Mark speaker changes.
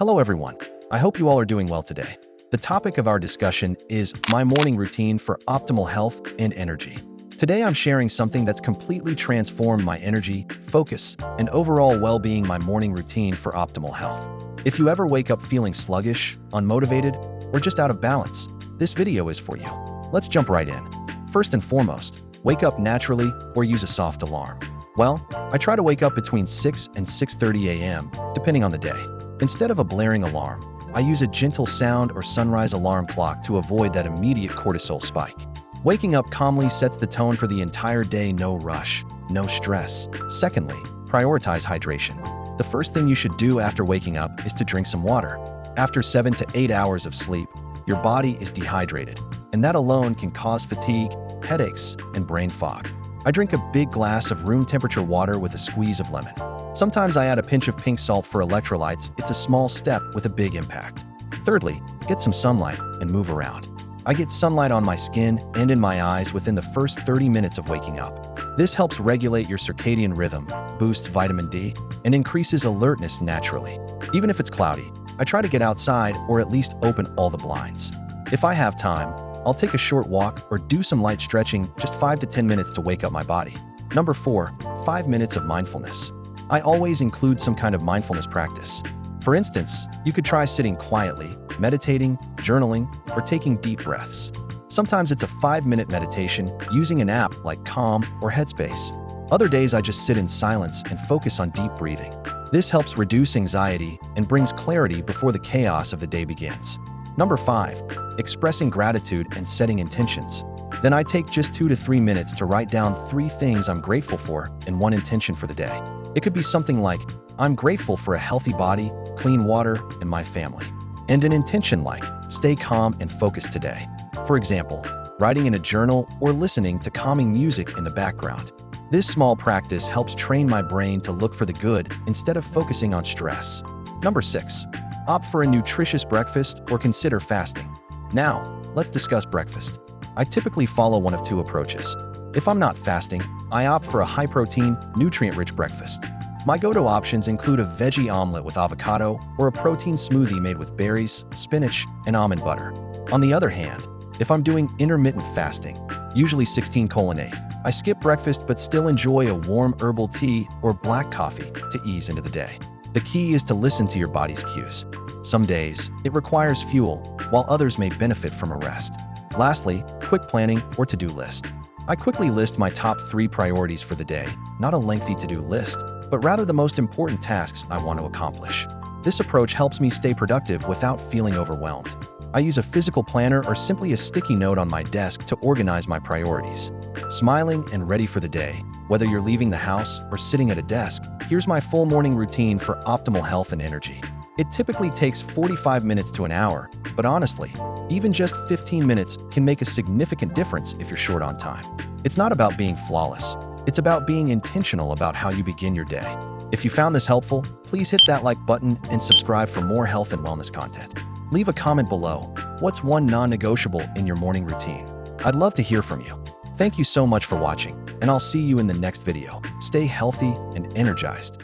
Speaker 1: Hello everyone. I hope you all are doing well today. The topic of our discussion is my morning routine for optimal health and energy. Today I'm sharing something that's completely transformed my energy, focus, and overall well-being. My morning routine for optimal health. If you ever wake up feeling sluggish, unmotivated, or just out of balance, this video is for you. Let's jump right in. First and foremost, wake up naturally or use a soft alarm. Well, I try to wake up between 6 and 6:30 a.m., depending on the day. Instead of a blaring alarm, I use a gentle sound or sunrise alarm clock to avoid that immediate cortisol spike. Waking up calmly sets the tone for the entire day. No rush, no stress. Secondly, prioritize hydration. The first thing you should do after waking up is to drink some water. After 7 to 8 hours of sleep, your body is dehydrated, and that alone can cause fatigue, headaches, and brain fog. I drink a big glass of room temperature water with a squeeze of lemon. Sometimes I add a pinch of pink salt for electrolytes. It's a small step with a big impact. Thirdly, get some sunlight and move around. I get sunlight on my skin and in my eyes within the first 30 minutes of waking up. This helps regulate your circadian rhythm, boosts vitamin D, and increases alertness naturally. Even if it's cloudy, I try to get outside or at least open all the blinds. If I have time, I'll take a short walk or do some light stretching, just 5 to 10 minutes to wake up my body. Number 4, 5 minutes of mindfulness. I always include some kind of mindfulness practice. For instance, you could try sitting quietly, meditating, journaling, or taking deep breaths. Sometimes it's a 5-minute meditation using an app like Calm or Headspace. Other days I just sit in silence and focus on deep breathing. This helps reduce anxiety and brings clarity before the chaos of the day begins. Number 5, expressing gratitude and setting intentions. Then I take just 2 to 3 minutes to write down 3 things I'm grateful for and 1 intention for the day. It could be something like, I'm grateful for a healthy body, clean water, and my family. And an intention like, stay calm and focused today. For example, writing in a journal or listening to calming music in the background. This small practice helps train my brain to look for the good instead of focusing on stress. Number 6, opt for a nutritious breakfast or consider fasting. Now, let's discuss breakfast. I typically follow one of 2 approaches. If I'm not fasting, I opt for a high-protein, nutrient-rich breakfast. My go-to options include a veggie omelet with avocado or a protein smoothie made with berries, spinach, and almond butter. On the other hand, if I'm doing intermittent fasting, usually 16:8, I skip breakfast but still enjoy a warm herbal tea or black coffee to ease into the day. The key is to listen to your body's cues. Some days, it requires fuel, while others may benefit from a rest. Lastly, quick planning or to-do list. I quickly list my top 3 priorities for the day, not a lengthy to-do list, but rather the most important tasks I want to accomplish. This approach helps me stay productive without feeling overwhelmed. I use a physical planner or simply a sticky note on my desk to organize my priorities. Smiling and ready for the day, whether you're leaving the house or sitting at a desk, here's my full morning routine for optimal health and energy. It typically takes 45 minutes to an hour, but honestly, even just 15 minutes can make a significant difference if you're short on time. It's not about being flawless. It's about being intentional about how you begin your day. If you found this helpful, please hit that like button and subscribe for more health and wellness content. Leave a comment below. What's one non-negotiable in your morning routine? I'd love to hear from you. Thank you so much for watching, and I'll see you in the next video. Stay healthy and energized.